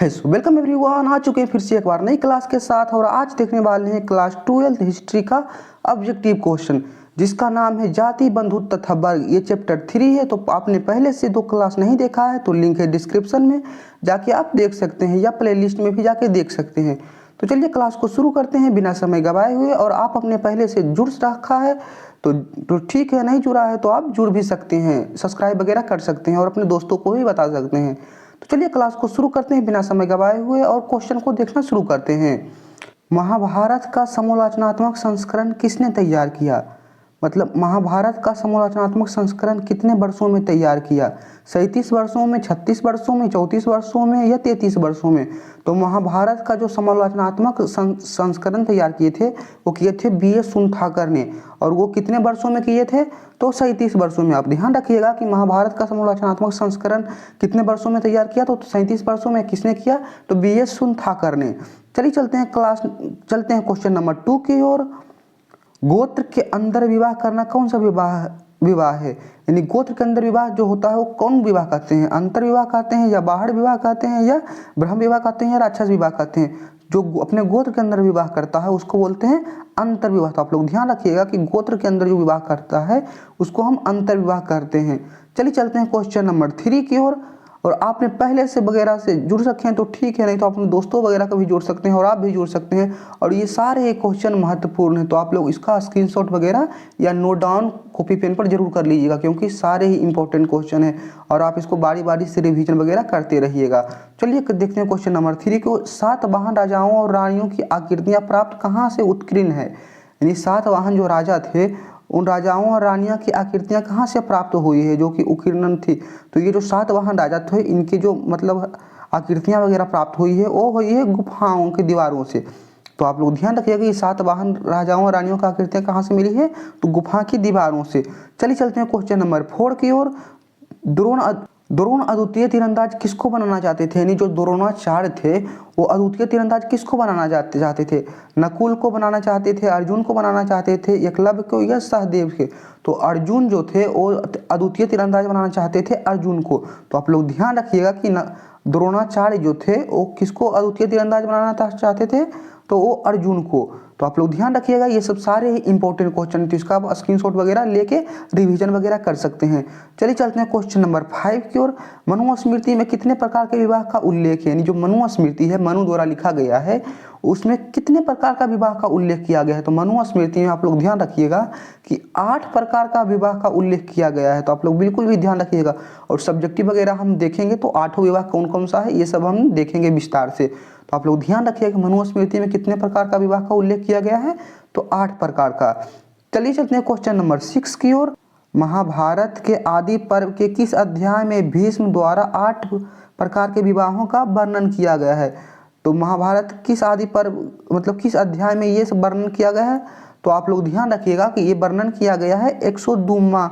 Welcome everyone, आ चुके हैं फिर से एक बार नई क्लास के साथ। और आज देखने वाले हैं क्लास 12 हिस्ट्री का ऑब्जेक्टिव क्वेश्चन, जिसका नाम है जाति, बंधुत्व तथा वर्ग। ये चैप्टर 3 है। तो आपने पहले से 2 क्लास नहीं देखा है तो लिंक है डिस्क्रिप्शन में, जाके आप देख सकते हैं, या प्लेलिस्ट में भी जाके देख सकते हैं। तो चलिए क्लास को शुरू करते हैं बिना समय गवाए हुए। और आप अपने पहले से जुड़ रखा है तो ठीक है, नहीं जुड़ा है तो आप जुड़ भी सकते हैं, सब्सक्राइब वगैरह कर सकते हैं और अपने दोस्तों को भी बता सकते हैं। तो चलिए क्लास को शुरू करते हैं बिना समय गवाए हुए और क्वेश्चन को देखना शुरू करते हैं। महाभारत का समूलाचनात्मक संस्करण किसने तैयार किया? मतलब महाभारत का समूलाचनात्मक संस्करण कितने वर्षों में तैयार किया? 37 वर्षों में, 36 वर्षों में, 34 वर्षों में या 33 वर्षों में? तो महाभारत का जो समूलाचनात्मक संस्करण तैयार किए थे वो किए थे B.S. सुनथाकर ने। और वो कितने वर्षों में किए थे? तो 37 वर्षों में। आप ध्यान रखिएगा कि महाभारत का समूलाचनात्मक संस्करण कितने वर्षों में तैयार किया? तो 37 वर्षों में। किसने किया? तो B.S. सुनथाकर ने। चलिए चलते हैं क्वेश्चन नंबर 2 की ओर। गोत्र के अंदर विवाह करना कौन सा विवाह है? यानी गोत्र के अंदर विवाह जो होता है वो कौन विवाह कहते हैं? अंतर विवाह कहते हैं, या बाहर विवाह कहते हैं, या ब्रह्म विवाह कहते हैं, या राक्षस विवाह कहते हैं? जो अपने गोत्र के अंदर विवाह करता है उसको बोलते हैं अंतर विवाह। तो आप लोग ध्यान रखिएगा कि गोत्र के अंदर जो विवाह करता है उसको हम अंतर विवाह करते हैं। चलिए चलते हैं क्वेश्चन नंबर 3 की ओर। और आपने पहले से वगैरह से जुड़ रखे हैं तो ठीक है, नहीं तो अपने दोस्तों वगैरह का भी जोड़ सकते हैं और आप भी जुड़ सकते हैं। और ये सारे क्वेश्चन महत्वपूर्ण हैं, तो आप लोग इसका स्क्रीनशॉट वगैरह या नोट डाउन कॉपी पेन पर जरूर कर लीजिएगा, क्योंकि सारे ही इंपॉर्टेंट क्वेश्चन हैं और आप इसको बारी बारी से रिवीजन वगैरह करते रहिएगा। चलिए देखते हैं क्वेश्चन नंबर 3 को। सातवाहन राजाओं और रानियों की आकृतियाँ प्राप्त कहाँ से उत्कीर्ण है? यानी सातवाहन जो राजा थे उन राजाओं और रानियां की आकृतियां कहाँ से प्राप्त हुई है जो कि उत्कीर्ण थी? तो ये जो सातवाहन राजा थे इनकी जो मतलब आकृतियां वगैरह प्राप्त हुई है वो हुई है गुफाओं की दीवारों से। तो आप लोग ध्यान रखिएगा कि सातवाहन राजाओं और रानियों की आकृतियां कहाँ से मिली है? तो गुफा की दीवारों से। चलिए चलते हैं क्वेश्चन नंबर 4 की ओर। द्रोण अद्वितीय तीरंदाज किसको बनाना चाहते थे? यानी जो द्रोणाचार्य थे वो अद्वितीय तीरंदाज किसको बनाना चाहते थे? नकुल को बनाना चाहते थे, अर्जुन को बनाना चाहते थे, एकलव्य को, या सहदेव के? तो अर्जुन जो थे वो अद्वितीय तीरंदाज बनाना चाहते थे, अर्जुन को। तो आप लोग ध्यान रखिएगा कि द्रोणाचार्य जो थे वो किसको अद्वितीय तीरंदाज बनाना चाहते थे? तो वो अर्जुन को। तो आप लोग ध्यान रखिएगा, ये सब सारे ही इंपॉर्टेंट क्वेश्चन थे, इसका आप स्क्रीनशॉट वगैरह लेके रिवीजन वगैरह कर सकते हैं। चलिए चलते हैं क्वेश्चन नंबर 5 की ओर। मनुस्मृति में कितने प्रकार के विवाह का उल्लेख है? यानी जो मनुस्मृति है, मनु द्वारा लिखा गया है, उसमें कितने प्रकार का विवाह का उल्लेख किया गया है? तो मनुस्मृति में आप लोग ध्यान रखिएगा कि 8 प्रकार का विवाह का उल्लेख किया गया है। तो आप लोग बिल्कुल भी ध्यान रखिएगा। और सब्जेक्टिव वगैरह हम देखेंगे तो 8 विवाह कौन कौन सा है ये सब हम देखेंगे विस्तार से। तो आप लोग ध्यान रखिएगा कि मनुस्मृति में कितने प्रकार का विवाह का उल्लेख किया गया है? तो 8 प्रकार का। चलिए चलते हैं क्वेश्चन नंबर 6 की ओर। महाभारत के आदि पर्व के किस अध्याय में भीष्म द्वारा 8 प्रकार के विवाहों का वर्णन किया गया है? तो महाभारत किस आदि पर्व मतलब किस अध्याय में ये सब वर्णन किया गया है? तो आप लोग ध्यान रखिएगा कि ये वर्णन किया गया है 102वां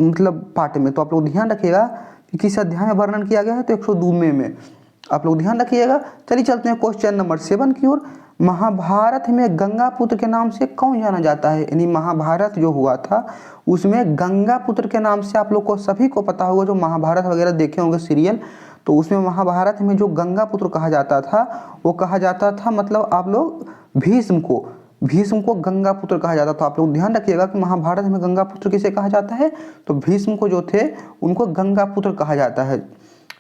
मतलब पाठ में। तो आप लोग ध्यान रखिएगा कि किस अध्याय में वर्णन किया गया है? तो 102वें में। आप लोग ध्यान रखिएगा। चलिए चलते हैं क्वेश्चन नंबर 7 की ओर। महाभारत में गंगा पुत्र के नाम से कौन जाना जाता है? यानी महाभारत जो हुआ था उसमें गंगा पुत्र के नाम से आप लोग को सभी को पता होगा, जो महाभारत वगैरह देखे होंगे सीरियल, तो उसमें महाभारत में जो गंगा पुत्र कहा जाता था वो कहा जाता था मतलब आप लोग भीष्म को गंगा पुत्र कहा जाता था। आप लोग ध्यान रखिएगा कि महाभारत में गंगा पुत्र किसे कहा जाता है? तो भीष्म को जो थे उनको गंगा पुत्र कहा जाता है।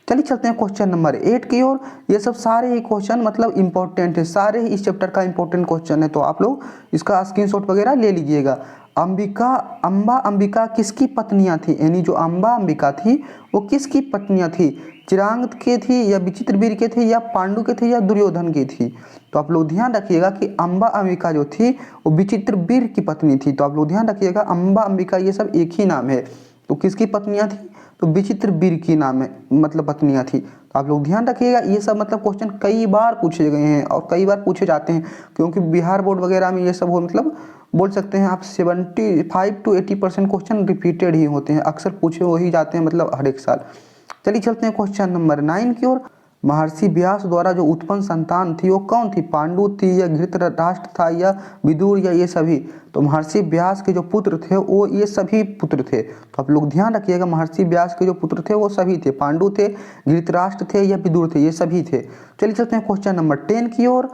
चलिए चलते हैं क्वेश्चन नंबर 8 की ओर। ये सब सारे ही क्वेश्चन मतलब इंपॉर्टेंट है, सारे ही इस चैप्टर का इंपॉर्टेंट क्वेश्चन है, तो आप लोग इसका स्क्रीनशॉट वगैरह ले लीजिएगा। अम्बा अंबिका किसकी पत्नियां थी? यानी जो अम्बा अंबिका थी वो किसकी पत्नियां थी? चिरांग के थी, या विचित्रवीर के थे, या पांडु के थे, या दुर्योधन की थी? तो आप लोग ध्यान रखिएगा कि अम्बा अंबिका जो थी वो विचित्रवीर की पत्नी थी। तो आप लोग ध्यान रखिएगा अम्बा अंबिका ये सब एक ही नाम है। तो किसकी पत्नियां थी? तो विचित्रवीर की नाम है मतलब पत्नियां थी। तो आप लोग ध्यान रखिएगा, ये सब मतलब क्वेश्चन कई बार पूछे गए हैं और कई बार पूछे जाते हैं, क्योंकि बिहार बोर्ड वगैरह में ये सब हो मतलब बोल सकते हैं आप 75 to 80% क्वेश्चन रिपीटेड ही होते हैं, अक्सर पूछे हो ही जाते हैं मतलब हर एक साल। चलिए चलते हैं क्वेश्चन नंबर 9 की ओर। महर्षि व्यास द्वारा जो उत्पन्न संतान थी वो कौन थी? पांडु थी या धृतराष्ट्र था या विदुर या ये सभी? तो महर्षि व्यास के जो पुत्र थे वो ये सभी पुत्र थे। तो आप लोग ध्यान रखिएगा, महर्षि व्यास के जो पुत्र थे वो सभी थे, पांडु थे, धृतराष्ट्र थे या विदुर थे, ये सभी थे। चलिए चलते हैं क्वेश्चन नंबर 10 की ओर।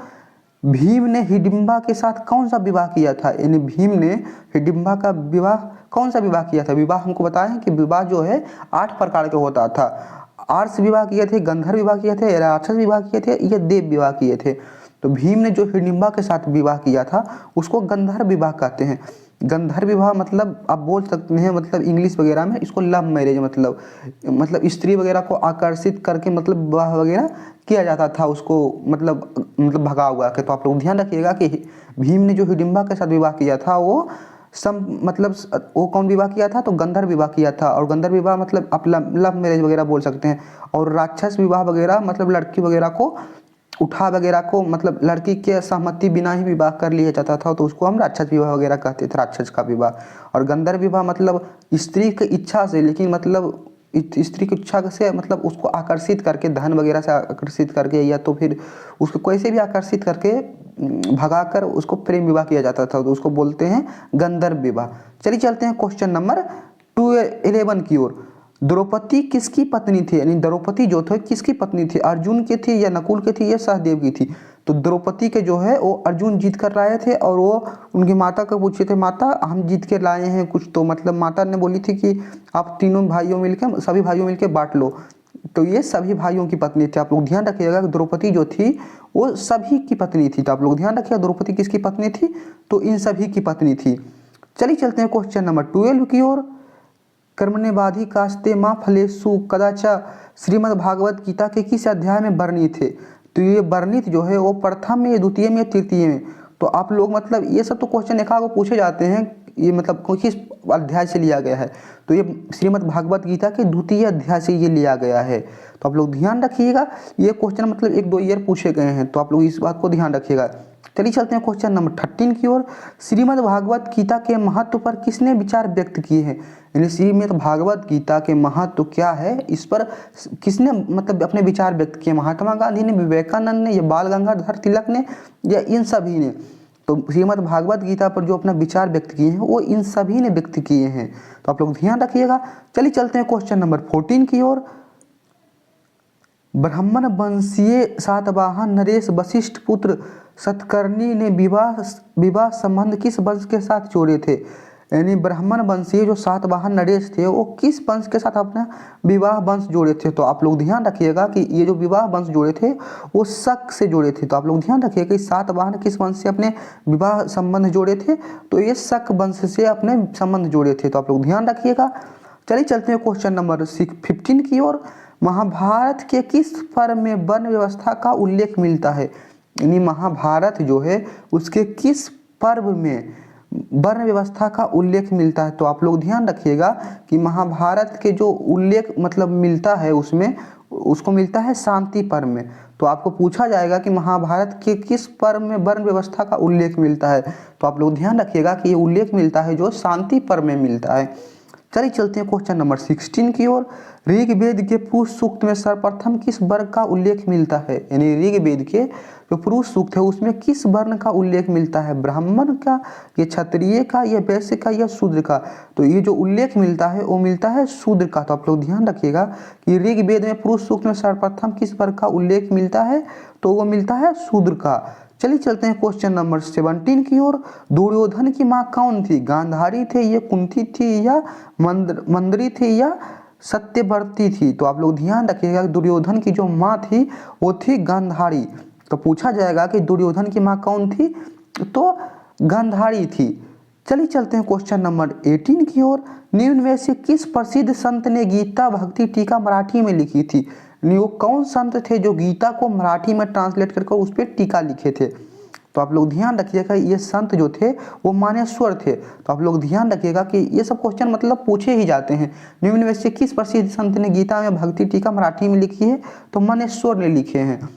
भीम ने हिडिंबा के साथ कौन सा विवाह किया था? यानी भीम ने हिडिंबा का विवाह कौन सा विवाह किया था? विवाह हमको बताया है कि विवाह जो है 8 प्रकार के होता था। आर्ष विवाह किए थे, गंधर्व विवाह किए थे, राक्षस विवाह किए थे या देव विवाह किए थे। तो भीम ने जो हिडिंबा के साथ विवाह किया था उसको गंधर्व विवाह कहते हैं। गंधर्व विवाह मतलब आप बोल सकते हैं, मतलब इंग्लिश वगैरह में इसको लव मैरिज, मतलब स्त्री वगैरह को आकर्षित करके मतलब विवाह वगैरह किया जाता था उसको, मतलब भगा हुआ के। तो आप लोग ध्यान रखिएगा कि भीम ने जो हिडिंबा के साथ विवाह किया था वो वो कौन विवाह किया था? तो गंधर्व विवाह किया था। और गंधर्व विवाह मतलब आप लव मैरिज वगैरह बोल सकते हैं। और राक्षस विवाह वगैरह मतलब लड़की वगैरह को उठा वगैरह को, मतलब लड़की के सहमति बिना ही विवाह कर लिया जाता था, तो उसको हम राक्षस विवाह वगैरह कहते थे, राक्षस का विवाह। और गंधर्व विवाह मतलब स्त्री की इच्छा से, लेकिन मतलब स्त्री की इच्छा से मतलब उसको आकर्षित करके, धन वगैरह से आकर्षित करके या तो फिर उसको कैसे भी आकर्षित करके भगाकर उसको प्रेम विवाह किया जाता था, तो उसको बोलते हैं गंधर्व विवाह। चलिए चलते हैं क्वेश्चन नंबर 11 की ओर। द्रौपदी किसकी पत्नी थी? यानी द्रौपदी जो थे किसकी पत्नी थी? अर्जुन की थी या नकुल की थी या सहदेव की थी? तो द्रौपदी के जो है वो अर्जुन जीत कर लाए थे, और वो उनकी माता को पूछे थे, माता हम जीत के लाए हैं कुछ, तो मतलब माता ने बोली थी कि आप तीनों भाइयों मिलकर, सभी भाइयों मिलकर बांट लो। तो ये सभी भाइयों की पत्नी थी। आप लोग ध्यान रखिएगा कि द्रौपदी जो थी वो सभी की पत्नी थी। तो आप लोग ध्यान रखिएगा द्रौपदी किसकी पत्नी थी? तो इन सभी की पत्नी थी। चलिए चलते हैं क्वेश्चन नंबर 12 की ओर। कर्मण्येवाधिकारस्ते कास्ते माँ फलेषु कदाचा श्रीमद् भागवत गीता के किस अध्याय में वर्णित थे? तो ये वर्णित जो है वो प्रथम में, द्वितीय में, तृतीय में। तो आप लोग मतलब ये सब तो क्वेश्चन एक आगे पूछे जाते हैं, ये मतलब किस अध्याय से लिया गया है? तो ये श्रीमद् भागवत गीता के द्वितीय अध्याय से ये लिया गया है। तो आप लोग ध्यान रखिएगा, ये क्वेश्चन मतलब 1-2 ईयर पूछे गए हैं, तो आप लोग इस बात को ध्यान रखिएगा। चलिए चलते हैं क्वेश्चन नंबर 13 की ओर। श्रीमद् भागवत गीता के महत्व पर किसने विचार व्यक्त किए हैं? यानी श्रीमद् भागवत गीता के महत्व क्या है, इस पर किसने मतलब अपने विचार व्यक्त किए? महात्मा गांधी ने, विवेकानंद ने, या बाल गंगाधर तिलक ने, या इन सभी ने? तो श्रीमद् भागवत गीता पर जो अपना विचार व्यक्त किए हैं वो इन सभी ने व्यक्त किए हैं। तो आप लोग ध्यान रखिएगा। चलिए चलते हैं क्वेश्चन नंबर 14 की ओर। ब्राह्मण वंशीय सातवाहन नरेश वशिष्ठ पुत्र सतकर्णी ने विवाह संबंध किस वंश के साथ जोड़े थे? यानी ब्राह्मण वंशीय जो सातवाहन नरेश थे वो किस वंश के साथ अपना विवाह वंश जोड़े थे? तो आप लोग ध्यान रखिएगा कि ये जो विवाह वंश जोड़े थे वो शक से जोड़े थे। तो आप लोग ध्यान रखिएगा कि सातवाहन किस वंश से अपने विवाह संबंध जोड़े थे? तो ये शक वंश से अपने संबंध जोड़े थे। तो आप लोग ध्यान रखिएगा। चलिए चलते हैं क्वेश्चन नंबर 15 की ओर। महाभारत के किस पर्व में वर्ण व्यवस्था का उल्लेख मिलता है? यानी महाभारत जो है उसके किस पर्व में वर्ण व्यवस्था का उल्लेख मिलता है? तो आप लोग ध्यान रखिएगा कि महाभारत के जो उल्लेख मतलब मिलता है उसमें, उसको मिलता है शांति पर्व में। तो आपको पूछा जाएगा कि महाभारत के किस पर्व में वर्ण व्यवस्था का उल्लेख मिलता है? तो आप लोग ध्यान रखिएगा कि ये उल्लेख मिलता है जो शांति पर्व में मिलता है। चलिए चलते हैं क्वेश्चन नंबर 16 की ओर। ऋग्वेद के पुरुष सूक्त में सर्वप्रथम किस वर्ग का उल्लेख मिलता है? यानी ऋग्वेद के जो पुरुष सूक्त है उसमें किस वर्ण का उल्लेख मिलता है? ब्राह्मण का, या क्षत्रिय का, या वैश्य का, या शूद्र का? तो ये जो उल्लेख मिलता है वो मिलता है शूद्र का। तो आप लोग ध्यान रखिएगा कि ऋग्वेद में पुरुष सूक्त में सर्वप्रथम किस वर्ग का उल्लेख मिलता है? तो वो मिलता है शूद्र का। चलिए चलते हैं क्वेश्चन नंबर 17 की ओर। दुर्योधन की माँ कौन थी? गांधारी थे, या कुंती थी, या मंदरी थी, या सत्यवर्ती थी? तो आप लोग ध्यान रखिएगा दुर्योधन की जो माँ थी वो थी गांधारी। तो पूछा जाएगा कि दुर्योधन की माँ कौन थी? तो गांधारी थी। चलिए चलते हैं क्वेश्चन नंबर 18 की ओर। निम्न में से किस प्रसिद्ध संत ने गीता भक्ति टीका मराठी में लिखी थी? वो कौन संत थे जो गीता को मराठी में ट्रांसलेट करके उस पर टीका लिखे थे? तो आप लोग ध्यान रखिएगा ये संत जो थे वो मानेश्वर थे। तो आप लोग ध्यान रखिएगा कि ये सब क्वेश्चन मतलब पूछे ही जाते हैं। निम्न में से किस प्रसिद्ध संत ने गीता में भक्ति टीका मराठी में लिखी है? तो मानेश्वर ने लिखे हैं।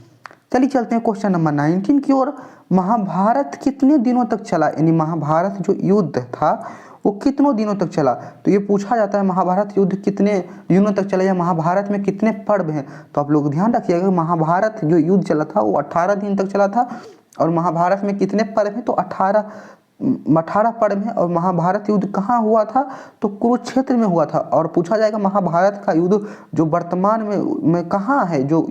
चलिए चलते हैं क्वेश्चन नंबर 19 की ओर। महाभारत कितने दिनों तक चला? यानी महाभारत जो युद्ध था वो कितनों दिनों तक चला। तो ये पूछा जाता है महाभारत युद्ध कितने दिनों तक चला या महाभारत में कितने पर्व हैं। तो आप लोग ध्यान रखिएगा महाभारत जो युद्ध चला था वो 18 दिन तक चला था और महाभारत में कितने पर्व हैं तो 18 पर्व हैं। और महाभारत युद्ध कहाँ हुआ था तो कुरुक्षेत्र में हुआ था। और पूछा जाएगा महाभारत का युद्ध जो वर्तमान में कहाँ है, जो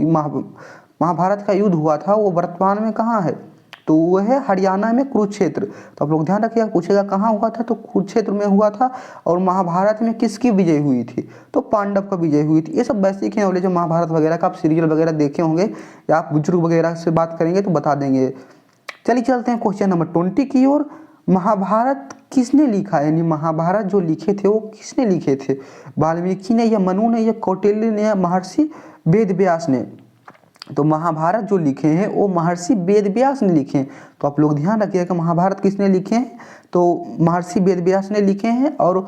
महाभारत का युद्ध हुआ था वो वर्तमान में कहाँ है तो वो है हरियाणा में कुरुक्षेत्र। तो आप लोग ध्यान रखिएगा पूछेगा कहाँ हुआ था तो कुरुक्षेत्र में हुआ था। और महाभारत में किसकी विजय हुई थी तो पांडव का विजय हुई थी। ये सब बेसिक है नॉलेज जो महाभारत वगैरह का आप सीरियल वगैरह देखे होंगे या आप बुजुर्ग वगैरह से बात करेंगे तो बता देंगे। चलिए चलते हैं क्वेश्चन नंबर 20 की ओर। महाभारत किसने लिखा, यानी महाभारत जो लिखे थे वो किसने लिखे थे, वाल्मीकि ने या मनु ने या कौटिल्य ने या महर्षि वेदव्यास ने। तो महाभारत जो लिखे हैं वो महर्षि वेदव्यास ने लिखे हैं। तो आप लोग ध्यान रखिएगा महाभारत किसने लिखे हैं तो महर्षि वेदव्यास ने लिखे हैं। और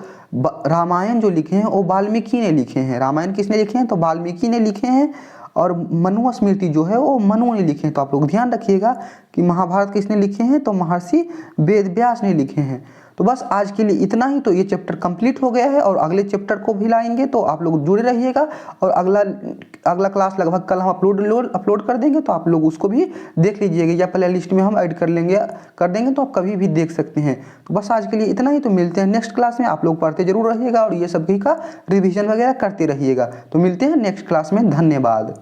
रामायण जो लिखे हैं वो वाल्मीकि ने लिखे हैं। रामायण किसने लिखे हैं तो वाल्मीकि ने लिखे हैं। और मनुस्मृति जो है वो मनु ने लिखे हैं। तो आप लोग ध्यान रखिएगा कि महाभारत किसने लिखे हैं तो महर्षि वेदव्यास ने लिखे हैं। तो बस आज के लिए इतना ही। तो ये चैप्टर कंप्लीट हो गया है और अगले चैप्टर को भी लाएंगे तो आप लोग जुड़े रहिएगा। और अगला क्लास लगभग कल हम अपलोड कर देंगे तो आप लोग उसको भी देख लीजिएगा या प्ले लिस्ट में हम ऐड कर देंगे तो आप कभी भी देख सकते हैं। तो बस आज के लिए इतना ही। तो मिलते हैं नेक्स्ट क्लास में। आप लोग पढ़ते जरूर रहिएगा और ये सभी का रिविजन वगैरह करते रहिएगा। तो मिलते हैं नेक्स्ट क्लास में। धन्यवाद।